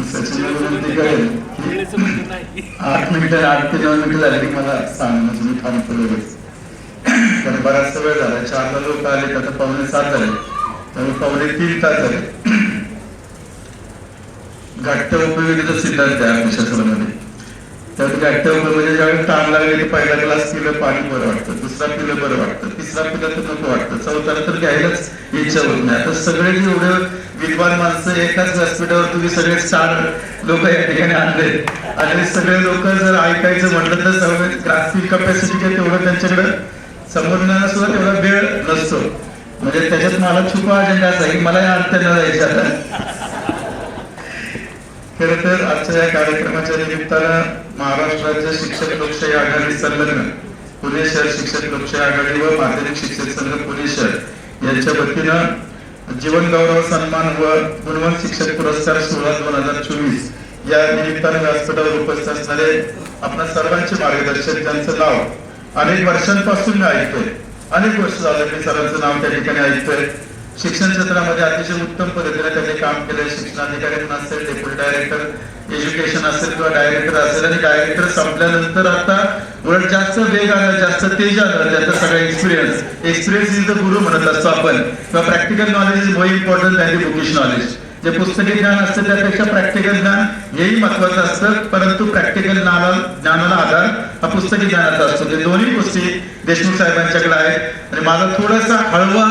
सचिनला विनंती करेल की 8 मिनिटं 8 ते 9 मिनिटं झाली की मला सांग, म्हणजे मी थांबतो लगेच. तर बराचसा वेळ झाला, 4ला लोक आले, आता 6:45 झाले, त्यामुळे 2:45 तास झाले. घट्ट उपयोगिता सिद्धांत आहे अर्थशास्त्रामध्ये. त्यात घट्ट म्हणजे ज्यावेळेस ताण लागले तर पहिला ग्लास पिलं पाणी बरं वाटतं, दुसरा पिलं बरं वाटतं, तिसरा पिलं तर नको वाटतं, चौथ्याला तर घ्यायलाच इच्छा होत नाही. आता सगळे जेवढे विद्वान माणसं एकाच व्यासपीठावर तुम्ही सगळे 4 लोक या ठिकाणी आणले आणि सगळे लोक जर ऐकायचं म्हटलं तर सगळे ग्राफिक कॅपॅसिटी काय तेवढं त्यांच्याकडे समजण्याला सुद्धा तेवढा वेळ नसतो. म्हणजे त्याच्यात मला छुपा अजेंडा असा की मला या अंतर्न जायचं आता. खरं तर आजच्या या कार्यक्रमाच्या निमित्तानं महाराष्ट्र राज्य शिक्षक लोकशाही आघाडी संलग्न पुणे शहर शिक्षक लोकशाही आघाडी व माध्यमिक शिक्षक संघ पुणे शहर यांच्या वतीनं जीवन गौरव सन्मान व गुणवंत शिक्षक पुरस्कार सोहळा 2024 या निमित्तानं व्यासपीठावर उपस्थित असणारे आपल्या सर्वांचे मार्गदर्शक, ज्यांचं नाव अनेक वर्षांपासून मी ऐकतोय, अनेक वर्ष झाले मी सरांचं नाव त्या ठिकाणी ऐकतोय. शिक्षण क्षेत्रामध्ये अतिशय उत्तम पद्धतीने त्यांनी काम केलंय. शिक्षणाधिकारी असेल, डेप्युटी डायरेक्टर एज्युकेशन असेल किंवा डायरेक्टर असेल, आणि डायरेक्टर संपल्यानंतर आता उलट जास्त वेग आला, जास्त तेज आलं. त्याचा सगळा एक्सपिरियन्स इज द गुरु म्हणत असतो आपण, किंवा practical knowledge is more important than the bookish knowledge. जे पुस्तकी ज्ञान असतं त्यापेक्षा प्रॅक्टिकल ज्ञान हेही महत्वाचं असतं, परंतु प्रॅक्टिकल ज्ञानाला आधार हा पुस्तकी ज्ञानाचा असतो. ते दोन्ही गोष्टी देशमुख साहेबांच्याकडे आहेत. आणि माझा थोडासा हळवा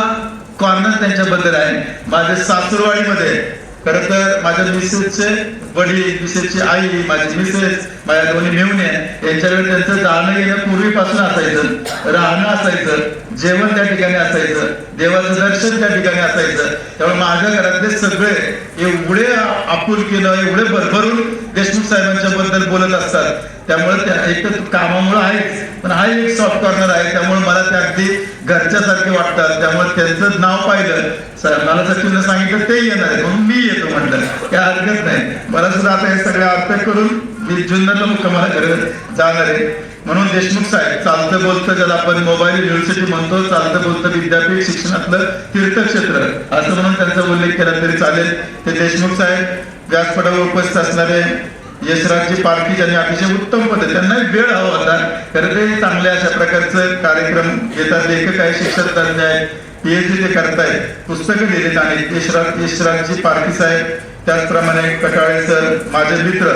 कॉर्नर त्यांच्याबद्दल आहे. माझ्या सासूरवाडीमध्ये खरं तर माझ्या मिसेसचे वडील, मिसेसची आई, माझी मिसेस, माझ्या दोन्ही मेहुणे यांच्याकडे त्यांचं जाणं येणं पूर्वीपासून असायचं, राहणं असायचं, जेवण त्या ठिकाणी असायचं, देवाचं दर्शन त्या ठिकाणी असायचं. त्यामुळे माझ्या घरातले सगळे एवढे आपुलकीनं, एवढे भरभरून देशमुख साहेबांच्या बद्दल बोलत असतात. त्यामुळे एक तर कामामुळे आहेच, पण हा एक सॉफ्ट कॉर्नर आहे, त्यामुळे मला ते अगदी घरच्यासारखे वाटतात. त्यामुळे त्यांचं नाव पाहिलं, मला सचिनला सांगितलं ते येणार आहे म्हणून मी येतो म्हटलं, काय हरकत नाही. मला सुद्धा आता हे सगळे अर्थ करून मी जुन्नरला मुक्कामाला जाणार आहे. म्हणून देशमुख साहेब चालतं बोलतं, ज्याला आपण मोबाईल युनिव्हर्सिटी म्हणतो, चालतं बोलतं विद्यापीठ शिक्षणातलं तीर्थक्षेत्र असं म्हणून त्यांचा उल्लेख केला तरी चालेल. ते देशमुख साहेब व्यासपीठावर उपस्थित असणारे यशराजजी पारखी, ज्यांनी अतिशय उत्तम पद्धत, त्यांना वेळ हवा होता, खरं ते चांगल्या अशा प्रकारचं कार्यक्रम घेतात. लेखक आहे, शिक्षक तज्ञ आहेत, PhD ते करतायत, पुस्तकं लिहिलेत आहेत यशराजजी पारखी साहेब. त्याचप्रमाणे कटाळे सर माझे मित्र.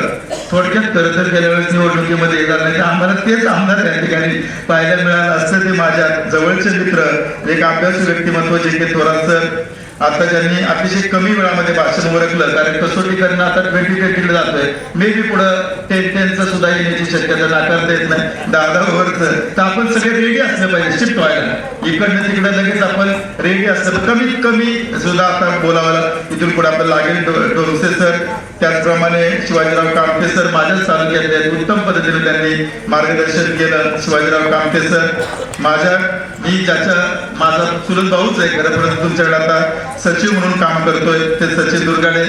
थोडक्यात खरं तर गेल्या वेळेस निवडणुकीमध्ये येणार नाही, आम्हाला तेच आमदार या ठिकाणी पाहायला मिळालं असतं. ते माझ्या जवळचे मित्र, एक अभ्यासू व्यक्तिमत्व JK थोरात सर. आता ज्यांनी अतिशय कमी वेळामध्ये भाषण ओळखलं, कारण कसोटी करणं आता 2020 जातोय, मे बी पुढं 10-10चं सुद्धा येण्याची शक्यता नाकारता येत नाही, 10-10 ओव्हरचं. तर आपण सगळे रेडी असलं पाहिजे शिफ्ट व्हायला, इकडनं तिकडे लगेच आपण रेडी असलं. कमीत कमी सुद्धा आता बोलावाला इथून पुढे आपल्याला लागेल. डोरसे सर, त्याचप्रमाणे शिवाजीराव कामते सर माझ्याच तालुक्यातले आहेत, उत्तम पद्धतीने त्यांनी मार्गदर्शन केलं. शिवाजीराव कामते सर मी माझा चुलत भाऊच आहे खरं, परंतु तुमच्याकडे आता सचिव म्हणून काम करतोय, ते सचिन दुर्गाडे.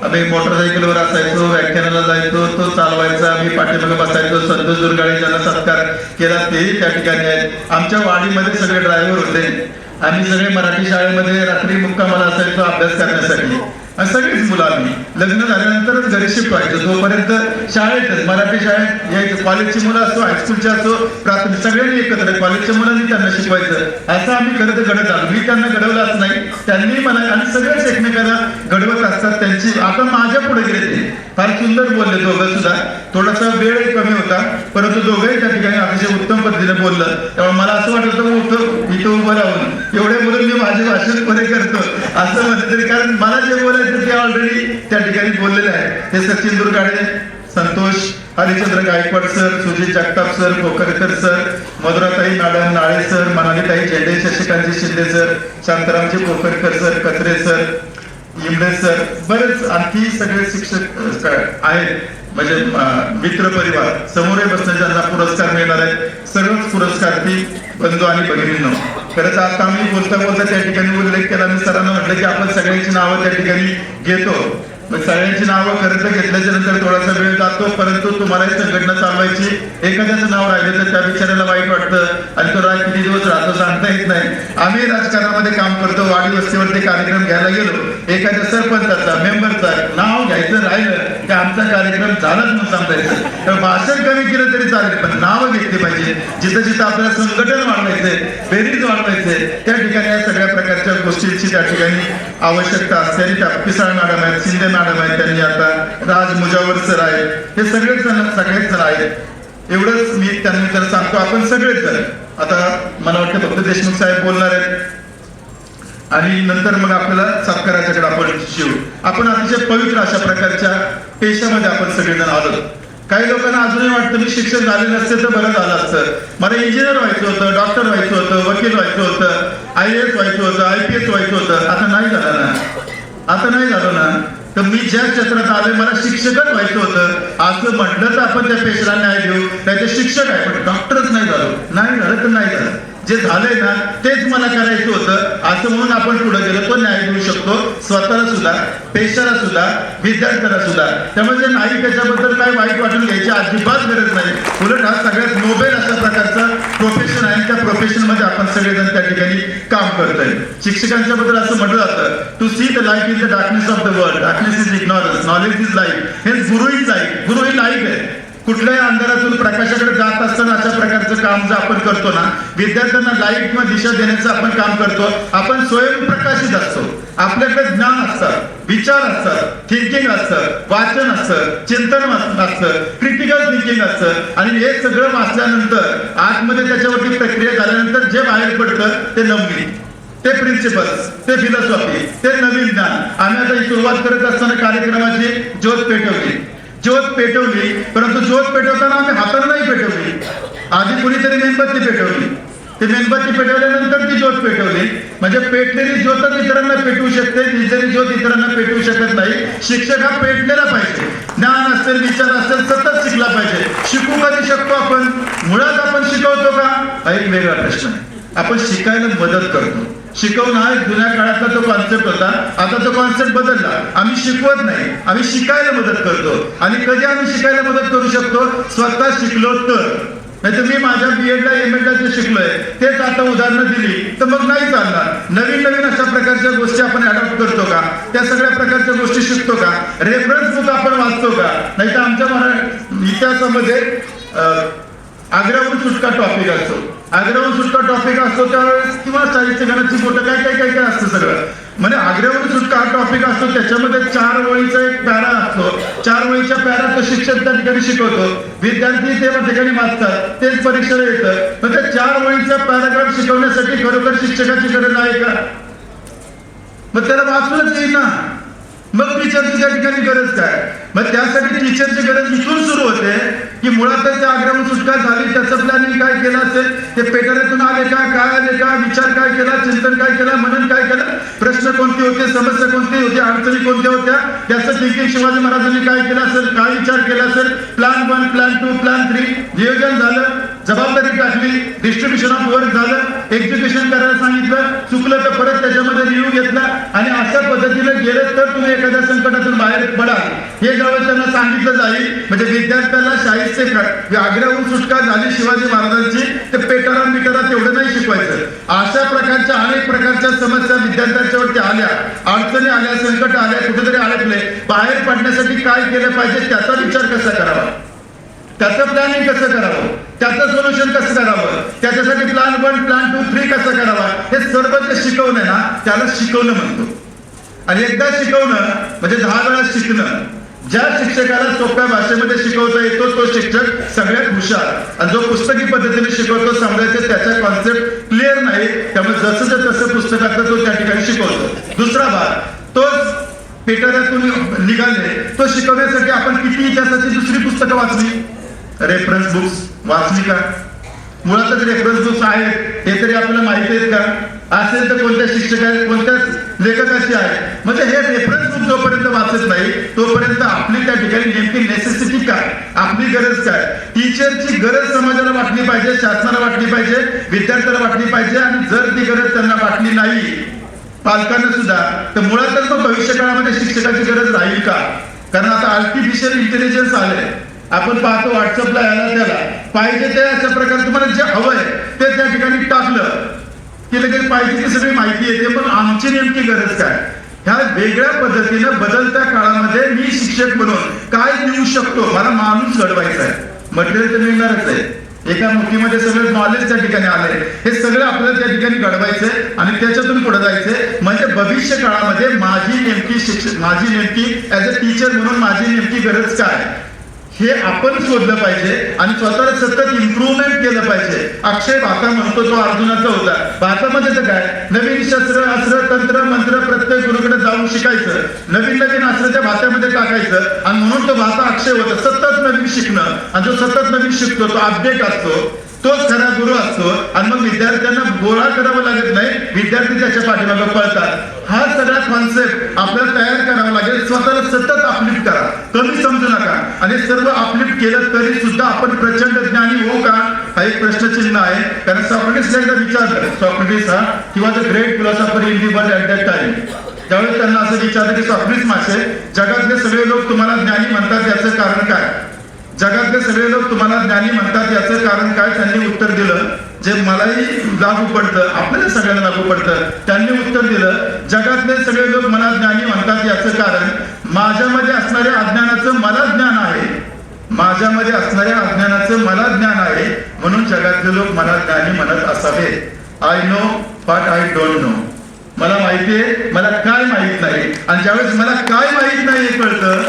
आम्ही मोटरसायकलवर असायचो, व्याख्यानाला जायचो, तो चालवायचा, मी पाठीमागे बसायचो. संतोष दुर्गाडे ज्यांना सत्कार केला तेही त्या ठिकाणी आहेत. आमच्या वाडीमध्ये सगळे ड्रायव्हर होते. आम्ही सगळे मराठी शाळेमध्ये रात्री मुक्कामाला असायचो अभ्यास करण्यासाठी. सगळीच मुलं आम्ही लग्न झाल्यानंतरच घरी शिफ्ट व्हायचो, तोपर्यंत शाळेतच मराठी शाळेत यायचं. कॉलेजची मुलं असो, हायस्कूलची असो, प्राथमिक सगळ्यांनी एकत्र, कॉलेजच्या मुलांनी त्यांना शिकवायचं. असं आम्ही खरं तर घडत आलो. मी त्यांना घडवलंच नाही, त्यांनी मला, आणि सगळेच एकमेकांना घडवत असतात. त्यांची आता माझ्या पुढे गेले, ते फार सुंदर बोलले दोघं सुद्धा. थोडासा वेळ कमी होता, परंतु दोघंही त्या ठिकाणी अतिशय उत्तम पद्धतीने बोललं. त्यामुळे मला असं वाटत होतं इथं उभं राहून एवढे बोलून मी माझे भाषण पुढे करतो असं म्हणत तरी, कारण मला जे बोलायचं ते ऑलरेडी त्या ठिकाणी बोललेले आहे. ते Sachin Durgade, Santosh Harichandra Gaikwad sir, Sujit Jagtap sir, Kokarkar sir, मधुराताई मॅडम, नाळे सर, मनालीताई झेंडे, शशिकांतजी शिंदे सर, शांतारामजी Kokarkar sir, Kachare sir, Imade sir, बरेच आणखी सगळे शिक्षक आहेत. म्हणजे मित्र परिवार समोर बसणे ज्यांना पुरस्कार मिळणार आहेत, सर्वच पुरस्कार्थी बंधू आणि भगिनींनो. खरंच आता आम्ही बोलता बोलता त्या ठिकाणी उल्लेख केला, मी सरांना म्हटलं की आपण सगळ्यांची नावं त्या ठिकाणी घेतो. मग सगळ्यांची नावं खरं तर घेतल्याच्या नंतर थोडासा वेळ जातो, परंतु तुम्हाला ही संघटना चालवायची, एखाद्याचं नाव राहिलं तर त्या बिचाऱ्याला वाईट वाटतं आणि तो राज किती दिवस राहतो सांगता येत नाही. आम्ही राजकारणामध्ये काम करतो, वाडी वस्तीवरती कार्यक्रम घ्यायला गेलो, एखाद्या सरपंचाचा मेंबरचा नाव घ्यायचं राहिलं की आमचा कार्यक्रम झालाच म्हणून सांगायचं. तर भाषण कमी केलं तरी चालेल, पण नावं घेतली पाहिजे. जिथं जिथं आपल्याला संघटन वाढवायचंय, बेरीज वाढवायचंय, त्या ठिकाणी या सगळ्या प्रकारच्या गोष्टींची त्या ठिकाणी आवश्यकता असते. आणि त्या पिसाळ मॅडम आहेत, शिंदे मॅडम आहेत, त्यांनी आता राज मुजावर सर आहेत, हे सगळेच जण आहेत. एवढंच मी त्यांनी तर सांगतो, आपण सगळेच जण आता मला वाटतं फक्त देशमुख साहेब बोलणार आहेत आणि नंतर मग आपल्याला सत्काराच्याकडे आपण शिवू. आपण अतिशय पवित्र अशा प्रकारच्या पेशामध्ये आपण सगळेजण आलो. काही लोकांना अजूनही वाटतं मी शिक्षक झाले नसते तर बरं झालं असतं, मला इंजिनियर व्हायचं होतं, डॉक्टर व्हायचं होतं, वकील व्हायचं होतं, IAS व्हायचं होतं, IPS व्हायचं होतं. आता नाही झालं ना, आता नाही झालं ना. तर मी ज्या क्षेत्रात आले मला शिक्षकच व्हायचं होतं असं म्हटलं तर आपण त्या पेशाला न्याय देऊ, नाही ते शिक्षक आहे पण डॉक्टरच नाही झालो, नाही झालं तर नाही झालं. जे झालंय ना तेच मला करायचं होतं असं म्हणून आपण पुढे गेलो, तो न्याय देऊ शकतो स्वतःला सुद्धा, पेशाला सुद्धा, विद्यार्थ्याला सुद्धा. त्यामुळे जे नाही त्याच्याबद्दल काय वाईट वाटून घ्यायची अजिबात गरज नाही. उलट हा सगळ्यात नोबेल अशा प्रकारचा प्रोफेशन आहे. त्या प्रोफेशन मध्ये आपण सगळेजण त्या ठिकाणी काम करतोय. शिक्षकांच्या बद्दल असं म्हटलं जातं, to see the light in the darkness of the world, darkness is ignorance, knowledge is light. हे guru is light, Guru he light आहे. कुठल्याही अंधारातून प्रकाशाकडे जात असताना अशा प्रकारचं काम जर आपण करतो ना, विद्यार्थ्यांना लाईट किंवा दिशा देण्याचं आपण काम करतो, आपण स्वयंप्रकाशित असतो. आपल्याकडे ज्ञान असतं, विचार असतात, थिंकिंग असतं, वाचन असतं, चिंतन असतं, क्रिटिकल थिंकिंग असतं. आणि हे सगळं वाचल्यानंतर आतमध्ये त्याच्यावरती प्रक्रिया झाल्यानंतर जे बाहेर पडतं ते नवनीत, ते प्रिन्सिपल्स, ते फिलॉसॉफी, ते नवीन ज्ञान. आम्ही आता ही सुरुवात करत असताना कार्यक्रमाची ज्योत पेटवली, परंतु ज्योत पेटवताना आम्ही हाताने नाही पेटवली. आधी कुणीतरी मेणबत्ती पेटवली, ते मेणबत्ती पेटवल्यानंतर ती ज्योत पेटवली. म्हणजे पेटलेली ज्योतच इतरांना पेटवू शकते, भिजलेली ज्योत इतरांना पेटवू शकत नाही. शिक्षक हा पेटलेला पाहिजे, ज्ञान असेल, विचार असेल, सतत शिकला पाहिजे. शिकू कधी शकतो आपण? मुळात आपण शिकवतो का? हा एक वेगळा प्रश्न आहे. आपण शिकायला मदत करतो. शिकवणं हा जुन्या काळातला तो कॉन्सेप्ट होता, आता तो कॉन्सेप्ट बदलला. आम्ही शिकवत नाही, आम्ही शिकायला मदत करतो. आणि कधी आम्ही शिकायला मदत करू शकतो? स्वतः शिकलो तर. नाही तर मी माझ्या BEdला MEdला जे शिकलोय तेच आता उदाहरणं दिली तर मग नाही चालणार. नवीन नवीन अशा प्रकारच्या गोष्टी आपण अडॉप्ट करतो का? त्या सगळ्या प्रकारच्या गोष्टी शिकतो का? रेफरन्स बुक आपण वाचतो का? नाही तर आमच्या इतिहासामध्ये आग्र्याहून सुटका टॉपिक असतो, आग्र्याहून सुटका टॉपिक असतो त्यावेळेस, किंवा साहित्य गणाची बोट काय काय काय काय असतं सगळं. म्हणजे आग्र्याहून सुटका हा टॉपिक असतो, त्याच्यामध्ये 4 ओळीचा एक पॅरा असतो. 4 ओळीच्या पॅरात शिक्षक त्या ठिकाणी शिकवतो, विद्यार्थी त्या ठिकाणी वाचतात, तेच परीक्षेला येतं. मग त्या 4 ओळीचा पॅराग्राफ शिकवण्यासाठी खरोखर शिक्षकाची गरज आहे का? मग त्याला वाचूनच येईल ना. मग टीचरची त्या ठिकाणी गरज काय? मग त्यासाठी टीचरची गरज इथून सुरू होते की मुळातच त्या आग्र्याहून सुटका झाली, त्याचं प्लॅनिंग काय केलं असेल, ते पेटाऱ्यातून आले का, काय आले का, विचार काय केला, चिंतन काय केलं, मनन काय केलं, प्रश्न कोणते होते, समस्या कोणती होती, अडचणी कोणत्या होत्या, त्याचं थिंकिंग शिवाजी महाराजांनी काय केलं असेल, काय विचार केला असेल, प्लॅन 1, प्लॅन 2, प्लॅन 3, नियोजन झालं, जबाबदारी टाकली, डिस्ट्रीब्युशन ऑफ वर्क झालं, एक्झिक्युशन करायला सांगितलं, चुकलं तर परत त्याच्यामध्ये रिव्ह्यू घेतला. आणि अशा पद्धतीने गेलं तर तुम्ही एखाद्या संकटातून बाहेर पडाल हे जेव्हा त्यांना सांगितलं जाईल. म्हणजे विद्यार्थ्याला शाहीचे आग्र्याहून सुटका झाली शिवाजी महाराजांची, ते पेटारा मिटारा तेवढं नाही शिकवायचं. अशा प्रकारच्या अनेक प्रकारच्या समस्या विद्यार्थ्यांच्या वरती आल्या, अडचणी आल्या, संकट आल्या, कुठेतरी अडकले, बाहेर पडण्यासाठी काय केलं पाहिजे त्याचा विचार कसा करावा, त्याचं प्लॅनिंग कसं करावं, त्याचं सोल्युशन कसं करावं, त्याच्यासाठी प्लॅन 1, प्लॅन 2, 3 कसं करावा, हे सर्व जे शिकवणं ना त्याला शिकवणं म्हणतो. आणि एकदा शिकवणं म्हणजे 10 वेळा शिकणं. ज्या शिक्षकाला सोप्या भाषेमध्ये शिकवता येतो तो शिक्षक सगळ्यात हुशार. आणि जो पुस्तकी पद्धतीने शिकवतो, समजायचं त्याचा कॉन्सेप्ट क्लिअर नाही, त्यामुळे जसं तसं पुस्तकातलं तो त्या ठिकाणी शिकवतो. दुसरा भाग, तोच पेटाऱ्यातून निघाले तो शिकवण्यासाठी आपण किती इतिहासाची दुसरी पुस्तकं वाचली, रेफरन्स बुक्स वाचली का? मुळातच रेफरन्स बुक्स आहेत हे तरी आपल्याला माहिती आहेत का? असेल तर कोणत्या शिक्षक आहेत, कोणत्या लेखकाची आहे? म्हणजे हे रेफरन्स बुक जोपर्यंत वाचत नाही तोपर्यंत आपली त्या ठिकाणी नेमकी नेसेसिटी काय, आपली गरज काय, टीचरची गरज समाजाला वाटली पाहिजे, शासनाला वाटली पाहिजे, विद्यार्थ्याला वाटली पाहिजे. आणि जर ती गरज त्यांना वाटली नाही पालकांना सुद्धा, तर मुळातच मग भविष्य काळामध्ये शिक्षकाची गरज राहील का? कारण आता आर्टिफिशियल इंटेलिजन्स आलंय. आपण पाहतो व्हॉट्सअपला याला त्याला पाहिजे ते अशा प्रकारे तुम्हाला जे हवंय ते त्या ठिकाणी टाकलं की लगेच पाहिजे ती सगळी माहिती येते. पण आमची नेमकी गरज काय? ह्या वेगळ्या पद्धतीनं बदलत्या काळामध्ये मी शिक्षक म्हणून काय देऊ शकतो? मला माणूस घडवायचा आहे. मटेरियल तर मिळणारच आहे, एका मुठीमध्ये सगळं नॉलेज त्या ठिकाणी आलंय, हे सगळं आपल्याला त्या ठिकाणी घडवायचंय आणि त्याच्यातून पुढे जायचंय. म्हणजे भविष्य काळामध्ये माझी नेमकी ऍज अ टीचर म्हणून माझी नेमकी गरज काय हे आपण शोधलं पाहिजे आणि स्वतःला सतत इम्प्रूव्हमेंट केलं पाहिजे. अक्षय भाता म्हणतो तो अर्जुनाचा होता. भातामध्ये तर काय नवीन शस्त्र अस्त्र तंत्र मंत्र प्रत्येक गुरुकडे जाऊन शिकायचं, नवीन अस्त्र त्या भात्यामध्ये टाकायचं आणि म्हणून तो भाता अक्षय होता. सतत नवीन शिकणं आणि जो सतत नवीन शिकतो तो अपडेट असतो, तोच खरा गुरु असतो. आणि मग विद्यार्थ्यांना गोळा करावं लागत नाही, विद्यार्थी त्याच्या पाठीमागे पळतात. हा सगळा कॉन्सेप्ट आपल्याला तयार करावा लागेल. स्वतःला सतत अपलिफ्ट करा, कमी समजू नका. आणि सर्व अपलिफ्ट केलं तरी सुद्धा आपण प्रचंड ज्ञानी होऊ का? हा एक प्रश्नचिन्ह आहे. कारण सॉक्रेटिसला एकदा विचारलं, सॉक्रेटिस हा किंवा the great philosopher in the world at that time, त्यावेळेस त्यांना असं विचारलं की सॉक्रेटिस मासे, जगातले सगळे लोक तुम्हाला ज्ञानी म्हणतात याचं कारण काय? जगातले सगळे लोक तुम्हाला ज्ञानी म्हणतात याचं कारण काय? त्यांनी उत्तर दिलं जे मलाही लागू पडतं, आपल्याला सगळ्यांना लागू पडतं. त्यांनी उत्तर दिलं, जगातले सगळे लोक मला ज्ञानी म्हणतात याचं कारण माझ्यामध्ये असणाऱ्या अज्ञानाचं मला ज्ञान आहे. माझ्यामध्ये असणाऱ्या अज्ञानाचं मला ज्ञान आहे, म्हणून जगातले लोक मला ज्ञानी म्हणत असावे. I know but I don't know. मला माहितीये मला काय माहित नाही. आणि ज्यावेळेस मला काय माहित नाही हे कळतं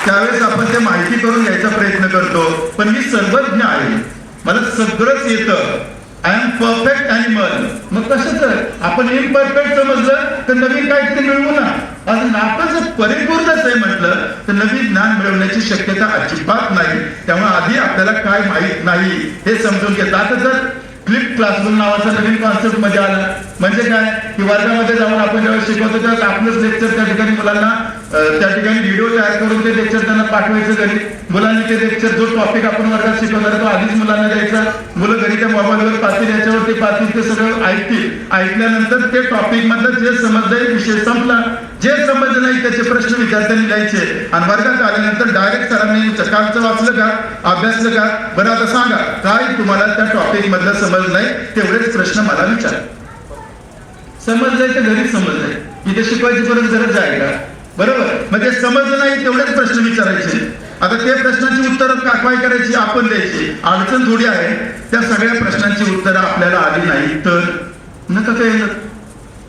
त्यावेळेस आपण ते माहिती करून घ्यायचा प्रयत्न करतो. पण मी सर्वज्ञ आहे, मला सगळंच येतं. I am perfect animal. मग कसं आपण इम्परफेक्ट समजलं तर नवीन काहीतरी मिळवू ना. आणि आपण जर परिपूर्णच आहे म्हटलं तर नवीन ज्ञान मिळवण्याची शक्यता अजिबात नाही. त्यामुळे आधी आपल्याला काय माहित नाही हे समजून घेतात. आता जर फ्लिप क्लासरूम नावाचा नवीन कॉन्सेप्ट मध्ये आला म्हणजे काय की वर्गामध्ये जाऊन आपण जेव्हा शिकवतो तेव्हा आपलंच लेक्चर त्या ठिकाणी मुलांना त्या ठिकाणी व्हिडिओ तयार करून ते लेक्चर त्यांना पाठवायचं घरी. मुलांनी ते लेक्चर जो टॉपिक आपण वर्गात शिकवणार तो आधीच मुलांना द्यायचा. मुलं घरी त्या मोबाईलवर पाहतील, याच्यावर ते पाहतील, ते सगळं ऐकतील. ऐकल्यानंतर ते टॉपिक मधलं जे समजलंय विषय संपला. जे समजलं नाही त्याचे प्रश्न विद्यार्थ्यांनी लिहायचे आणि वर्गात आल्यानंतर डायरेक्ट सरांनी कालचं वाचलं का, अभ्यासलं का, बरं आता सांगा काय तुम्हाला त्या टॉपिक मधलं समजलं नाही, तेवढेच प्रश्न मला विचार. समजलंय तर घरीच समजलंय, इथे शिकवायची परत गरज आहे का? बरोबर. म्हणजे समजलं नाही तेवढेच प्रश्न विचारायचे. आता ते प्रश्नांची उत्तरं काय करायची आपण द्यायची. अडचण थोडी आहे, त्या सगळ्या प्रश्नांची उत्तरं आपल्याला आली नाही तर नका काय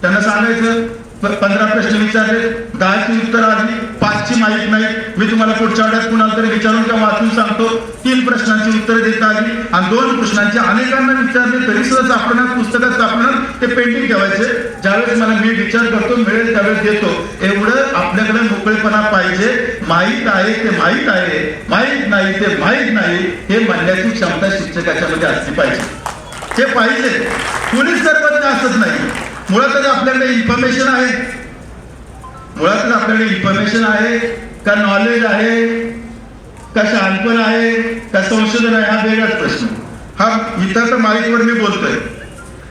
त्यांना सांगायचं 15 प्रश्न विचारले, 10ची उत्तर आली, 5ची माहित नाही, मी तुम्हाला पुढच्या आठवड्यात कुणाला तरी विचारून किंवा वाचून सांगतो. 3 प्रश्नांची उत्तरं देता आली आणि 2 प्रश्नांची अनेकांना विचारले तरी सुद्धा सापडणार, पुस्तकात सापडणार, ते पेंडिंग ठेवायचे. ज्यावेळेस मला मी विचार करतो मिळेल त्यावेळेस देतो. एवढं आपल्याकडे मोकळेपणा पाहिजे. माहित आहे ते माहित आहे, माहित नाही ते माहित नाही हे म्हणण्याची क्षमता शिक्षकाच्या मध्ये असली पाहिजे. ते पाहिजे. कुणीच सर्वज्ञ असत नाही. मुळातच आपल्याकडे इन्फॉर्मेशन आहे, मुळातच आपल्याकडे इन्फॉर्मेशन आहे का नॉलेज आहे का शहाणपण आहे का संशोधन आहे हा वेगळाच प्रश्न. हा इथं तर माईकवर मी बोलतोय,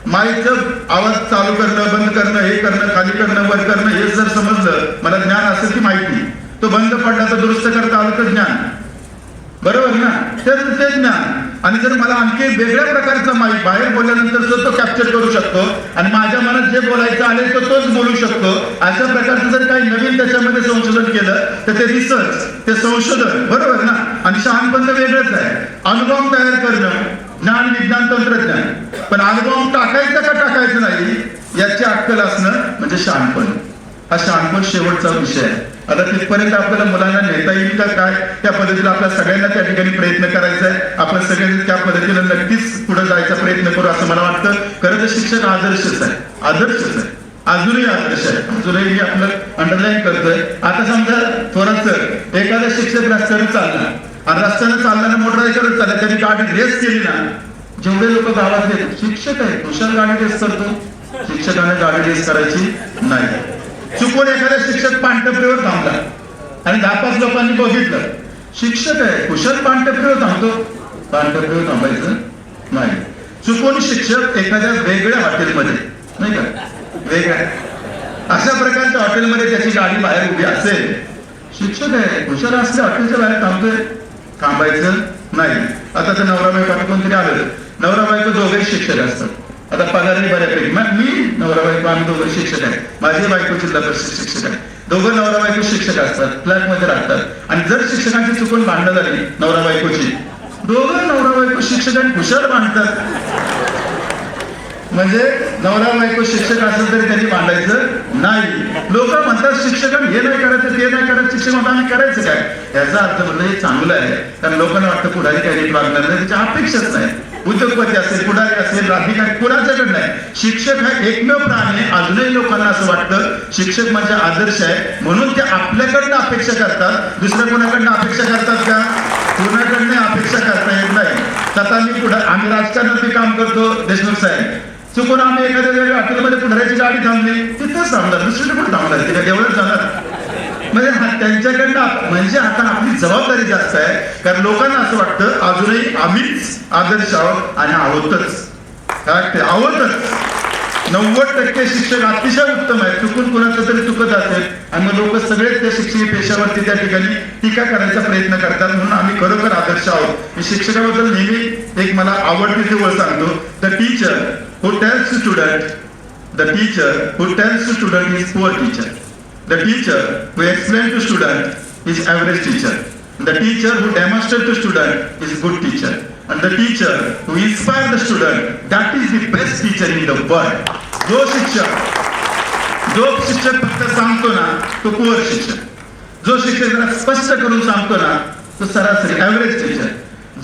माईकचं आवाज चालू करणं बंद करणं हे करणं खाली करणं वर करणं हे जर समजलं, मला ज्ञान असेल की माहिती, तो बंद पडला तर दुरुस्त करता आलं तर ज्ञान. बरोबर ना? तर ते ज्ञान. आणि जर मला आणखी वेगळ्या प्रकारचा माईक बाहेर बोलल्यानंतर तो कॅप्चर करू शकतो आणि माझ्या मनात जे बोलायचं आले तो तोच बोलू शकतो. अशा प्रकारचं जर काही नवीन त्याच्यामध्ये संशोधन केलं तर ते रिसर्च, ते संशोधन. बरोबर ना? आणि शहाणपण तर वेगळंच आहे. अणुबॉम्ब तयार करणं ज्ञान, विज्ञान, तंत्रज्ञान. पण अणुबॉम्ब टाकायचं का टाकायचं नाही याची अक्कल असणं म्हणजे शहाणपण. हा शहाणपण शेवटचा विषय आहे. आता तिथपर्यंत आपल्याला मुलांना नेता येईल का काय त्या पद्धतीने आपल्या सगळ्यांना त्या ठिकाणी प्रयत्न करायचा आहे. आपण सगळ्यांनी त्या पद्धतीने नक्कीच पुढे जायचा प्रयत्न करू असं मला वाटतं. खरं तर शिक्षण आदर्शच आहे, आदर्शच आहे, अजूनही आदर्श आहे. अजूनही मी आपलं अंडरलाईन करतोय. आता समजा थोडं सर एखादा शिक्षक रस्त्यावर चालला आणि रस्त्याने चालताना मोटर करत चालला, त्यांनी गाडी रेस केली ना, जेवढे लोक गावात येतात शिक्षक आहे कुशल गाडी रेस करतो, शिक्षकाने गाडी रेस करायची नाही. चुकून एखादा शिक्षक पानटपरीवर थांबला आणि 10-5 लोकांनी बघितलं, शिक्षक आहे कुशल पानटपरीवर थांबतो, पानटपरीवर थांबायचं नाही. चुकून शिक्षक एखाद्या वेगळ्या हॉटेलमध्ये नाही का, वेगळ्या अशा प्रकारच्या हॉटेलमध्ये त्याची गाडी बाहेर उभी असेल, शिक्षक आहे हुशार असले हॉटेलच्या बाहेर थांबायचं नाही. आता तर नवरा बायको कोणतरी आलं, नवरा बायको दोघे शिक्षक असतात. आता पगारही बऱ्यापैकी मी नवरा बायको आम्ही दोघं शिक्षक आहे, माझी बायको जिल्हा परिषद शिक्षक आहे, दोघं नवरा बायको शिक्षक असतात, फ्लॅट मध्ये राहतात. आणि जर शिक्षकांची चुकून भांडणं झाली नवरा बायकोची, दोघं नवरा बायको शिक्षकांनी हुशार भांडतात. म्हणजे नवरा बायको शिक्षक असेल तरी त्यांनी भांडायचं नाही. लोक म्हणतात शिक्षकांनी हे नाही करायचं ते नाही करायचं, शिक्षक म्हणतात आम्ही करायचं काय. याचा अर्थ म्हणलं हे चांगलं आहे, कारण लोकांना वाटतं पुढारी काही वागणार नाही, त्याची अपेक्षाच नाही. उद्योगपती असेल, पुढारी असेल, अधिकारी कुणाच्याकडे नाही. शिक्षक हा एकमेव प्राणी. अजूनही लोकांना असं वाटतं शिक्षक म्हणजे आदर्श आहे म्हणून ते आपल्याकडनं अपेक्षा करतात, दुसऱ्या कोणाकडनं अपेक्षा करतात का? कोणाकडनं अपेक्षा करता येत नाही. आता मी आम्ही राजकारणात काम करतो देशमुख साहेब, चुकून आम्ही एखाद्या वेळी हॉटेलमध्ये पुढाऱ्याची गाडी थांबली, तिथंच थांबणार, दुसरीकडे पण थांबणार, तिथे एवढंच जाणार. म्हणजे त्यांच्याकडनं म्हणजे आता आपली जबाबदारी जास्त आहे, कारण लोकांना असं वाटतं अजूनही आम्हीच आदर्श आहोत आणि आहोतच. काय ते आहोतच. 90% शिक्षक अतिशय उत्तम आहे, चुकून कुणाचं तरी चुकत असेल आणि मग लोक सगळेच त्या शिक्षकी पेशावरती त्या ठिकाणी टीका करायचा प्रयत्न करतात. म्हणून आम्ही खरोखर आदर्श आहोत. मी शिक्षकाबद्दल नेहमी एक मला आवडती ती ओळ सांगतो, the teacher who tells to student, the teacher who tells to student is poor teacher. The teacher who explains to student is average teacher. The teacher who demonstrates to student is good teacher. And the teacher who inspires the student, that is the best teacher in the world. जो शिक्षक फक्त सांगतो ना तो poor शिक्षक. जो शिक्षक जरा स्पष्ट करून सांगतो ना तो सरासरी ऍव्हरेज टीचर.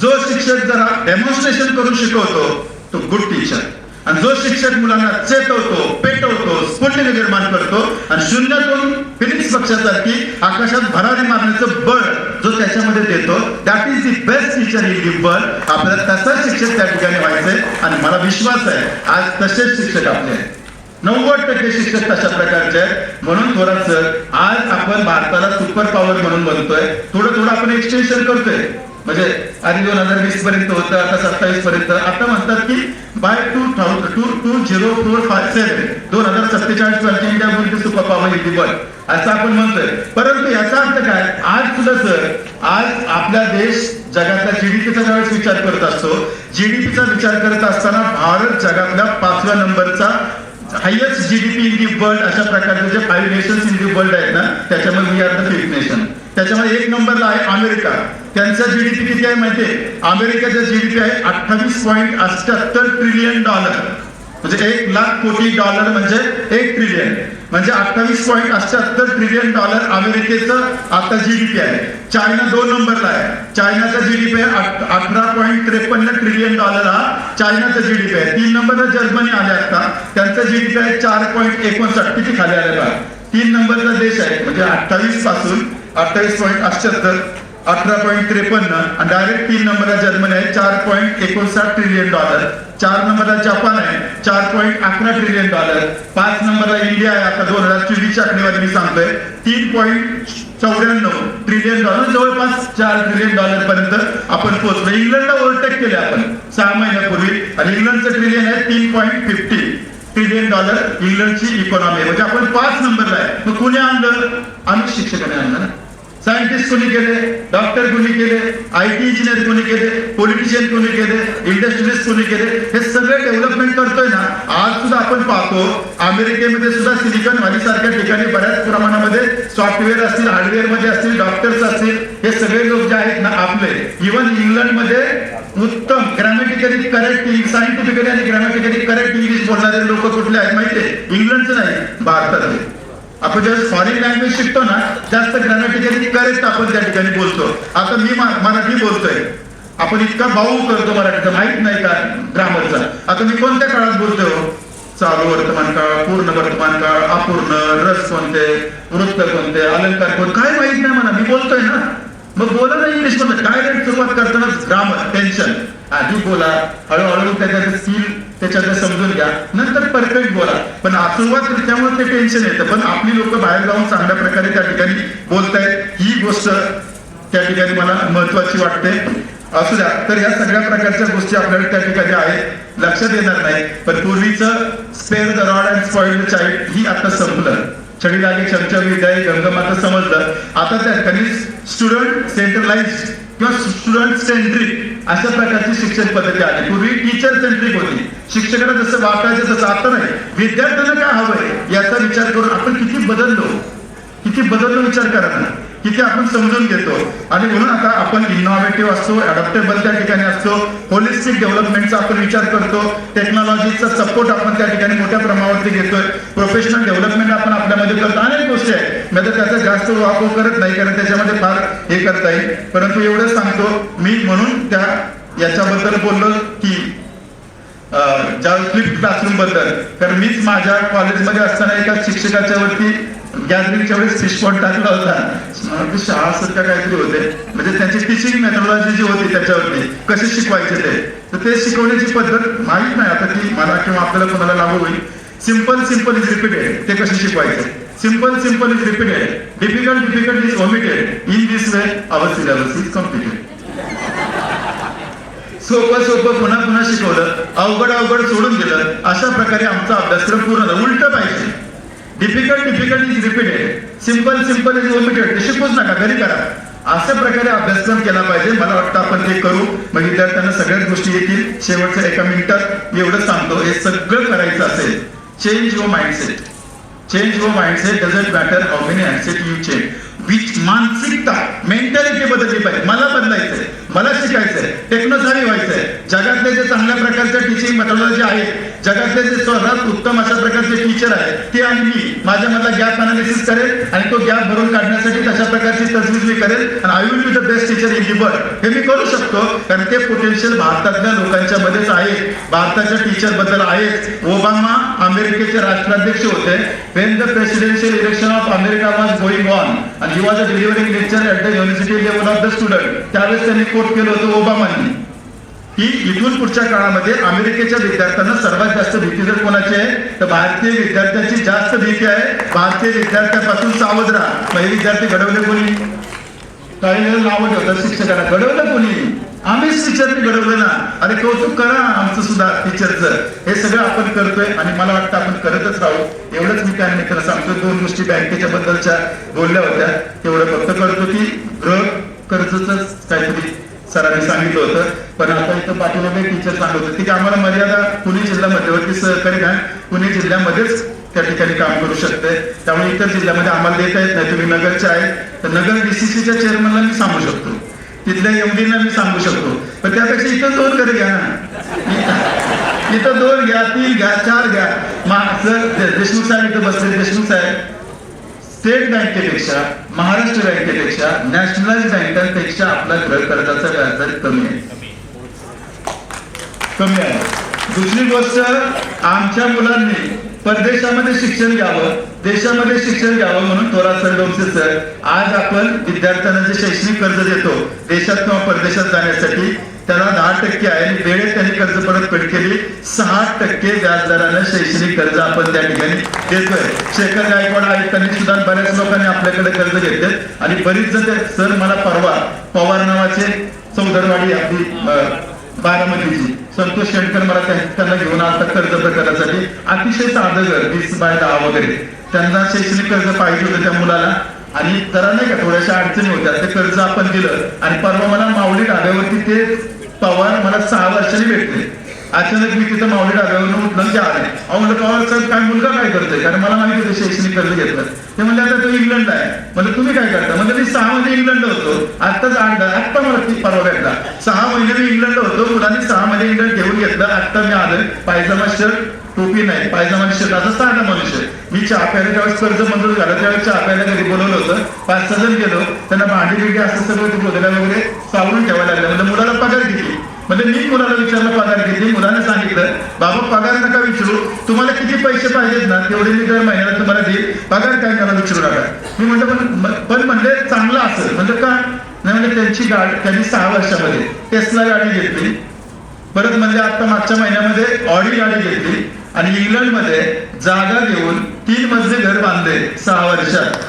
जो शिक्षक जरा डेमॉन्स्ट्रेशन करून शिकवतो तो गुड टीचर. आणि जो शिक्षक मुलांना चेतवतो, पेटवतो, स्फूर्ती निर्माण करतो आणि शून्यातून फिनिक्स पक्षासारखी आकाशात भरारी मारण्याचं बळ जो त्याच्यामध्ये देतो, that is the best teacher in the world. आपल्याला तसा शिक्षक त्या ठिकाणी व्हायचंय आणि मला विश्वास आहे आज तसेच शिक्षक आपले आहेत. 90% शिक्षक तशा प्रकारचे आहेत. म्हणून थोडंसं आज आपण भारताला सुपर पॉवर म्हणून बनतोय, थोडं आपण एक्सटेन्शन करतोय. म्हणजे आधी 2020 पर्यंत होतं, आता 27 पर्यंत. आता म्हणतात की बाय 2047 पर्यंत India will super power in the world असं आपण म्हणतोय. परंतु याचा अर्थ काय? आज सुद्धा सर आज आपला देश जगातल्या जीडीपीचा ज्यावेळेस विचार करत असतो, जीडीपीचा विचार करत असताना भारत जगातल्या 5व्या नंबरचा highest GDP in the world अशा प्रकारचे जे 5 नेशन्स इन दी वर्ल्ड आहेत ना त्याच्यामध्ये we R the 5th nation. त्याच्यामध्ये 1 नंबरला आहे अमेरिका. त्यांचा जीडीपी किती आहे माहितीये? अमेरिकेचा जीडीपी आहे $28.78 ट्रिलियन. म्हणजे 1 लाख कोटी डॉलर म्हणजे 1 ट्रिलियन म्हणजे $28.78 ट्रिलियन अमेरिकेचं आता जीडीपी आहे. चायना 2 नंबरला आहे. चायनाचा जीडीपी आहे $18.53 ट्रिलियन हा चायनाचा जीडीपी आहे. 3 नंबरला जर्मनी आले आता, त्यांचा जीडीपी आहे 4.59. किती खाली आले बघा. 3 नंबरचा देश आहे म्हणजे 28 पासून 28.78 18.53 आणि डायरेक्ट 3 नंबरला जर्मनी आहे 4.59 ट्रिलियन डॉलर. 4 नंबरला जपान आहे 4.11 ट्रिलियन डॉलर. 5 नंबरला इंडिया आहे आता 2024 आकडेवारी मी सांगतोय 3.94 ट्रिलियन डॉलर. जवळपास 4 ट्रिलियन डॉलर पर्यंत आपण पोहोचलो. इंग्लंडला ओव्हरटेक केले आपण 6 महिन्यापूर्वी आणि इंग्लंडचं ट्रिलियन आहे 3.50 ट्रिलियन डॉलर. इंग्लंडची इकॉनॉमी म्हणजे आपण 5 नंबरला आहे. मग कुणी आणलं? आम्ही शिक्षकांनी आणलं ना. सायंटिस्ट कोणी केले, डॉक्टर कोणी केले, IT इंजिनियर कोणी केले, पॉलिटिशियन कोणी केले, इंडस्ट्रियलिस्ट कोणी केले, हे सगळे डेव्हलपमेंट करतोय ना. आज सुद्धा आपण पाहतो अमेरिकेमध्ये सुद्धा सिलिकॉन व्हॅली सारख्या ठिकाणी बऱ्याच प्रमाणामध्ये सॉफ्टवेअर असतील, हार्डवेअर मध्ये असतील, डॉक्टर्स असतील, हे सगळे लोक जे आहेत ना आपले. इव्हन इंग्लंडमध्ये उत्तम ग्रॅमॅटिकली करेक्ट, सायंटिफिकली आणि ग्रॅमॅटिकली करेक्ट इंग्लिश बोलणारे लोक कुठले आहेत माहितीये? इंग्लंडचं नाही, भारतातले. आपण जेव्हा फॉरेन लँग्वेज शिकतो ना जास्त ग्रॅमॅटिकली करेक्ट आपण त्या ठिकाणी बोलतो. आता मी मराठी बोलतोय, आपण इतका भाऊ करतो मराठीचा, माहित नाही का ग्रामरचा. आता मी कोणत्या काळात बोलतोय? चालू वर्तमान काळ, पूर्ण वर्तमान काळ, अपूर्ण, रस कोणते, वृत्त कोणते, अलंकार कोणते, काय माहित नाही म्हणा. मी बोलतोय ना. मग बोला ना इंग्लिश मध्ये. डायरेक्ट सुरुवात करताना ग्रामर टेन्शन आधी बोला, हळूहळू त्याच्यात स्किल त्याच्यात समजून घ्या, नंतर परफेक्ट बोला. पण सुरुवात त्यामुळे ते टेन्शन येतं. पण आपली लोक बाहेर जाऊन चांगल्या प्रकारे त्या ठिकाणी बोलतायत, ही गोष्ट त्या ठिकाणी मला महत्वाची वाटते. असू द्या. तर या सगळ्या प्रकारच्या गोष्टी आपल्याला त्या ठिकाणी आहेत, लक्षात येणार नाही. पण पूर्वीचं spare the rod and spoil the child ही आता संपलं. छडी लागे चमचा विद्याय गंगमाता समजलं. आता त्या ठिकाणी स्टुडंट सेंट्रलाइज किंवा स्टुडंट सेंट्रिक अशा प्रकारची शिक्षण पद्धती आली. पूर्वी टीचर सेंट्रिक होती, शिक्षकाला जसं वाटायचं तसं. आता नाही, विद्यार्थ्यांना काय हवंय याचा विचार करून आपण किती बदललो विचार करा ना, किती आपण समजून घेतो. आणि म्हणून आता आपण इनोव्हेटिव्ह असतो, अडॅप्टेबल त्या ठिकाणी असतो, होलिस्टिक डेव्हलपमेंटचा आपण विचार करतो, टेक्नॉलॉजीचा सपोर्ट आपण त्या ठिकाणी मोठ्या प्रमाणावरती घेतोय, प्रोफेशनल डेव्हलपमेंट आपण आपल्यामध्ये करतो. अनेक गोष्टी आहेत, मी तर त्याचा जास्त वापर करत नाही कारण त्याच्यामध्ये फार हे करता येईल. परंतु एवढंच सांगतो मी, म्हणून त्या याच्याबद्दल बोललो की ज्या फ्लिप क्लासरूम बद्दल, कारण मीच माझ्या कॉलेजमध्ये असताना एका शिक्षकाच्या वरती गॅदरिंगच्या वेळेस फिशपॉट टाकला होता. शाळा सारखं काहीतरी होते, म्हणजे त्यांची टीचिंग मेथोडॉलॉजी जी होती त्याच्यावरती कसे शिकवायचे तर ते शिकवण्याची पद्धत माहीत नाही आता ती मला किंवा आपल्याला कोणाला लागू होईल. सिंपल इज रिपीटेड, ते कसे शिकवायचे. Simple is repeated, difficult is omitted. In this way our syllabus is completed. सोपं पुन्हा शिकवलं, अवघड सोडून दिलं. अशा प्रकारे आमचा अभ्यासक्रम पूर्ण उलट पाहिजे. Difficult is repeated, simple is omitted. ते शिकूच नका, घरी करा. अशा प्रकारे अभ्यासक्रम केला पाहिजे. मला वाटतं आपण ते करू, मग विद्यार्थ्यांना सगळ्याच गोष्टी येतील. शेवटच्या एका मिनिटात एवढं सांगतो, हे सगळं करायचं असेल, change your mindset doesn't matter how many handset you change. मानसिकता, मेंटॅलिटी बदलली पाहिजे. मला बदलायचंय, मला शिकायचंय, टेक्नोसारी व्हायचंय. जगातले जे चांगल्या प्रकारच्या टीचिंग मेथोडॉलॉजी आहेत, जगातले जे सर्वात उत्तम अशा प्रकारचे टीचर आहेत, ते आणि मी माझ्यामधला गॅप अनालिसिस करेल आणि तो गॅप भरून काढण्यासाठी तशा प्रकारची तजवीज मी करेल. आणि I will be the best teacher in the world. हे मी करू शकतो कारण ते पोटेन्शियल भारतातल्या लोकांच्या मध्येच आहे, भारताच्या टीचर बद्दल आहे. ओबामा अमेरिकेचे राष्ट्राध्यक्ष होते. When the presidential election of America was going on and he was a delivering lecture at the university level of the student. त्यावेळेस त्यांनी कोट केलं होतं ओबामांनी की इथून पुढच्या काळामध्ये अमेरिकेच्या विद्यार्थ्यांना सर्वात जास्त भीती जर कोणाची आहे तर भारतीय विद्यार्थ्यांची जास्त भीती आहे. भारतीय विद्यार्थ्यांपासून सावध राहा. हे विद्यार्थी घडवले कोणी? काही नावं ठेवतात शिक्षकांना, घडवलं कोणी? आम्हीच टीचरने घडवलं ना. अरे कौतुक करा आमचं सुद्धा टीचरचं. हे सगळं आपण करतोय आणि मला वाटतं आपण करतच राहू. एवढंच मी काय मित्रांना सांगतो. 2 गोष्टी बँकेच्या बद्दलच्या बोलल्या होत्या, तेवढं फक्त करतो की गृह कर्जच काहीतरी सरांनी सांगितलं होतं. पण आता इथं पाठीमागे टीचर सांगत होते की आम्हाला मर्यादा पुणे जिल्हा मध्यवर्ती सहकारी बँक पुणे जिल्ह्यामध्येच त्या ठिकाणी काम करू शकते, त्यामुळे इतर जिल्ह्यामध्ये आम्हाला देता येत नाही. तुम्ही नगरचे आहेत तर नगर डीसीसीच्या चेअरमनला मी सांगू शकतो, तिथल्या एमडीला मी सांगू शकतो. पण त्यापेक्षा इथं 2 घरी घ्या ना, इथं 2 घ्या, 3 घ्या, 4 घ्या. देशमुख साहेब इथं बसले. देशमुख साहेब, स्टेट बँकेपेक्षा, महाराष्ट्र बँकेपेक्षा, नॅशनलाइज बँकांपेक्षा आपला गृह कर्जाचा व्याजदर कमी आहे. दुसरी गोष्ट, आमच्या मुलांनी परदेशामध्ये शिक्षण घ्यावं, देशामध्ये शिक्षण घ्यावं म्हणून थोरात सर, डोमसे सर, आज आपण विद्यार्थ्यांना जे शैक्षणिक कर्ज देतो देशात किंवा परदेशात जाण्यासाठी, त्याला 10% आहे आणि वेळेत त्यांनी कर्ज परतफेड केली. 6% व्याजदरानं शैक्षणिक कर्ज आपण त्या ठिकाणी देतोय. शेखर गायकवाड आयुक्तांनी सुद्धा बऱ्याच लोकांनी आपल्याकडे कर्ज घेतले आणि बरीच जण. सर मला परवा पवार नावाचे चौधरवाडी आपली बारामतीची संतोष शेणकर मला त्यांना घेऊन आला कर्ज प्रकारासाठी. अतिशय साधं घर 20x10 वगैरे. त्यांना शैक्षणिक कर्ज पाहिजे होतं त्या मुलाला आणि जरा नाही का थोड्याशा अडचणी होत्या, ते कर्ज आपण दिलं आणि परवा मला माऊली ढाब्यावरती ते पवार मला 6 वर्षांनी भेटले. अचानक मी तिथं माऊली ढाब्यावरून उठलं की आले. म्हणलं पवार साहेब काय मुलगा काय करतोय, कारण मला माहिती होतं शैक्षणिक कर्ज घेतलं. ते म्हणजे आता तो इंग्लंडला आहे. म्हणजे तुम्ही काय करता? म्हणजे मी 6 मध्ये इंग्लंडला होतो, आत्ता मला ती परवा भेटला. 6 महिने मी इंग्लंडला होतो, मुलांनी 6 मध्ये इंग्लंड घेऊन घेतलं. आत्ता मी आलोय, पायजामा शर्ट, टोपी नाही, पायजामा शर्ट, असं साधा मनुष्य. मी चहा प्यायला ज्यावेळेस कर्ज मंजूर झालं त्यावेळेस चहा प्यायला घरी बोलवलं होतं. 5-6 जण गेलो, त्यांना भांडी बिंडी असं सगळं ते बोलायला वगैरे सावरून ठेवायला लागलं. म्हणजे मुलाला पगार किती? म्हणजे मी मुलाला विचारलं पगार किती. मुलाने सांगितलं बाबा पगार नका विचारू, तुम्हाला किती पैसे पाहिजेत ना तेवढे मी दर महिन्याला तुम्हाला देईल, पगार काय मला विचारू नका. मी म्हटलं पण म्हणले चांगलं असेल. म्हणजे का नाही? म्हणजे त्यांची गाडी त्यांनी 6 वर्षामध्ये टेस्ला गाडी घेतली. परत म्हणजे आता मागच्या महिन्यामध्ये ऑडी गाडी घेतली आणि इंग्लंडमध्ये जागा घेऊन 3 मजली घर बांधले 6 वर्षात.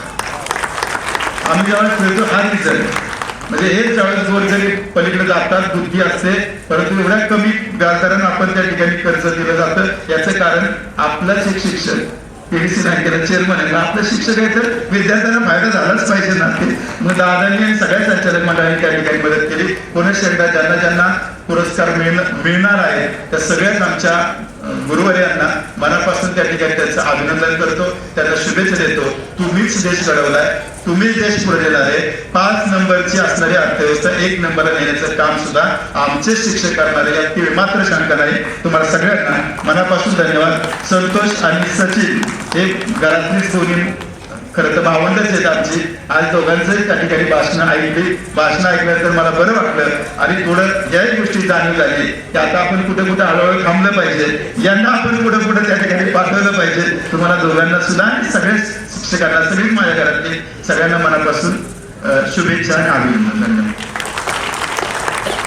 आम्ही जेव्हा फिरतो हा रिझन. म्हणजे हे ज्यावेळेस गोरगरीब पलीकडे जातात, बुद्धी असते, परंतु एवढ्या कमी व्याजदरानं आपण त्या ठिकाणी कर्ज दिलं जातं. याचं कारण आपलंच एक शिक्षण PDC बँकेला चेअरमन आहे. आपलं शिक्षक आहे तर विद्यार्थ्यांना फायदा झालाच पाहिजे ना. ते मग दादांनी आणि सगळ्या संचालक मंडळांनी त्या ठिकाणी मदत केली. पुन्हा एकदा ज्यांना ज्यांना पुरस्कार मिळणार आहे त्या सगळ्याच आमच्या गुरुवर्यांना मनापासून त्या ठिकाणी त्यांचं अभिनंदन करतो, त्यांना शुभेच्छा देतो. तुम्हीच देश घडवलाय, तुम्हीच देश पुढे नेणार आहे. 5 नंबरची असणारी अर्थव्यवस्था 1 नंबरला नेण्याचं काम सुद्धा आमचे शिक्षक करणारे, यात मात्र शंका नाही. तुम्हाला सगळ्यांना मनापासून धन्यवाद. संतोष आणि सचिन हे घरातलीच दोन्ही खरं तर भावंडच आहेत आमची. आज दोघांचंही त्या ठिकाणी भाषणं ऐकल्यानंतर मला बरं वाटलं आणि थोडं याही गोष्टी जाणीव झाली की आता आपण कुठे कुठे हळूहळू थांबलं पाहिजे, यांना आपण कुठे त्या ठिकाणी पाठवलं पाहिजे. तुम्हाला दोघांना सुद्धा आणि सगळ्या शिक्षकांना, सगळीच माझ्या घरातली सगळ्यांना मनापासून शुभेच्छा आणि अभिनंदन. धन्यवाद.